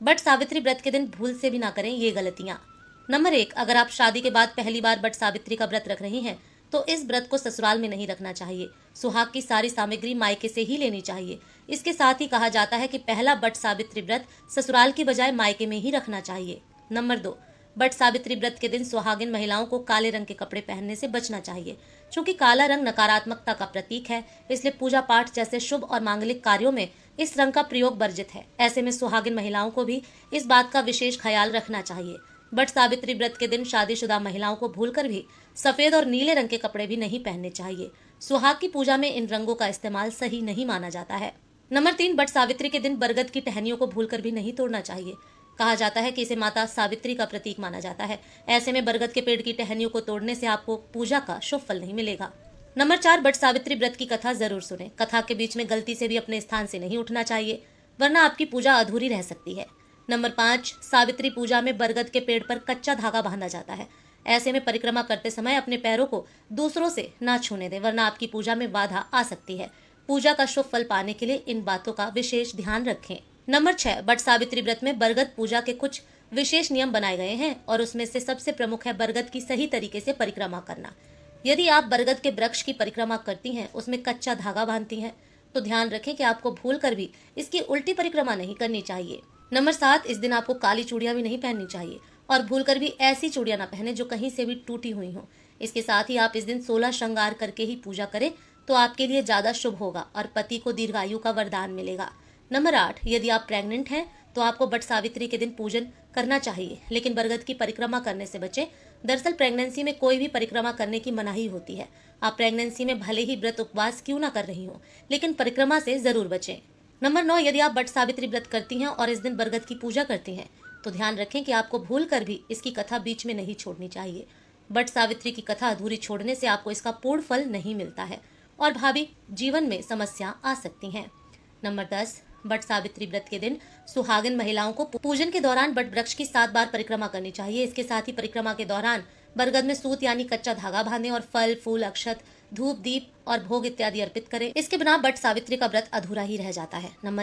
But Savitri व्रत के दिन भूल से भी ना करें ये गलतियां। नंबर 1, अगर आप शादी के बाद पहली बार बट सावित्री का व्रत रख रही हैं तो इस व्रत को ससुराल में नहीं रखना चाहिए। सुहाग की सारी सामग्री मायके से ही लेनी चाहिए। इसके साथ ही कहा जाता है कि पहला बट सावित्री व्रत ससुराल की बजाय मायके में ही रखना चाहिए। नंबर 2, बट सावित्री व्रत के दिन सुहागिन महिलाओं को काले रंग के कपड़े पहनने से बचना चाहिए। चूंकि काला रंग नकारात्मकता का प्रतीक है, इसलिए पूजा पाठ जैसे शुभ और मांगलिक कार्यों में इस रंग का प्रयोग वर्जित है। ऐसे में सुहागिन महिलाओं को भी इस बात का विशेष ख्याल रखना चाहिए। बट सावित्री व्रत के दिन शादीशुदा महिलाओं को भूलकर भी सफेद और नीले रंग के कपड़े भी नहीं पहनने चाहिए। सुहाग की पूजा में इन रंगों का इस्तेमाल सही नहीं माना जाता है। नंबर 3, बट सावित्री के दिन बरगद की टहनियों को भूलकर भी नहीं तोड़ना चाहिए। कहा जाता है कि इसे माता सावित्री का प्रतीक माना जाता है। ऐसे में बरगद के पेड़ की टहनियों को तोड़ने से आपको पूजा का शुभ फल नहीं मिलेगा। नंबर 4, बट सावित्री व्रत की कथा जरूर सुने। कथा के बीच में गलती से भी अपने स्थान से नहीं उठना चाहिए, वरना आपकी पूजा अधूरी रह सकती है। नंबर 5, सावित्री पूजा में बरगद के पेड़ पर कच्चा धागा बांधा जाता है। ऐसे में परिक्रमा करते समय अपने पैरों को दूसरों से ना छूने दें, वरना आपकी पूजा में बाधा आ सकती है। पूजा का शुभ फल पाने के लिए इन बातों का विशेष ध्यान रखें। नंबर 6, बट सावित्री व्रत में बरगद पूजा के कुछ विशेष नियम बनाए गए हैं और उसमें से सबसे प्रमुख है बरगद की सही तरीके से परिक्रमा करना। यदि आप बरगद के वृक्ष की परिक्रमा करती हैं, उसमें कच्चा धागा बांधती हैं, तो ध्यान रखें कि आपको भूल कर भी इसकी उल्टी परिक्रमा नहीं करनी चाहिए। नंबर 7, इस दिन आपको काली चूड़ियां भी नहीं पहननी चाहिए और भूल कर भी ऐसी चूड़ियां ना पहने जो कहीं से भी टूटी हुई हो। इसके साथ ही आप इस दिन 16 श्रृंगार करके ही पूजा करें तो आपके लिए ज्यादा शुभ होगा और पति को दीर्घायु का वरदान मिलेगा। नंबर 8, यदि आप प्रेग्नेंट हैं तो आपको बट सावित्री के दिन पूजन करना चाहिए, लेकिन बरगद की परिक्रमा करने से बचें। दरअसल प्रेगनेंसी में कोई भी परिक्रमा करने की मनाही होती है। आप प्रेगनेंसी में भले ही व्रत उपवास क्यों ना कर रही हो, लेकिन परिक्रमा से जरूर बचें। नंबर 9, यदि आप बट सावित्री व्रत करती हैं और इस दिन बरगद की पूजा करती हैं तो ध्यान रखें कि आपको भूल कर भी इसकी कथा बीच में नहीं छोड़नी चाहिए। बट सावित्री की कथा अधूरी छोड़ने से आपको इसका पूर्ण फल नहीं मिलता है और भावी जीवन में समस्या आ सकती हैं। नंबर 10, बट सावित्री व्रत के दिन सुहागिन महिलाओं को पूजन के दौरान बट वृक्ष की 7 बार परिक्रमा करनी चाहिए। इसके साथ ही परिक्रमा के दौरान बरगद में सूत यानी कच्चा धागा बांधें और फल फूल अक्षत धूप दीप और भोग इत्यादि अर्पित करें। इसके बिना बट सावित्री का व्रत अधूरा ही रह जाता है। नंबर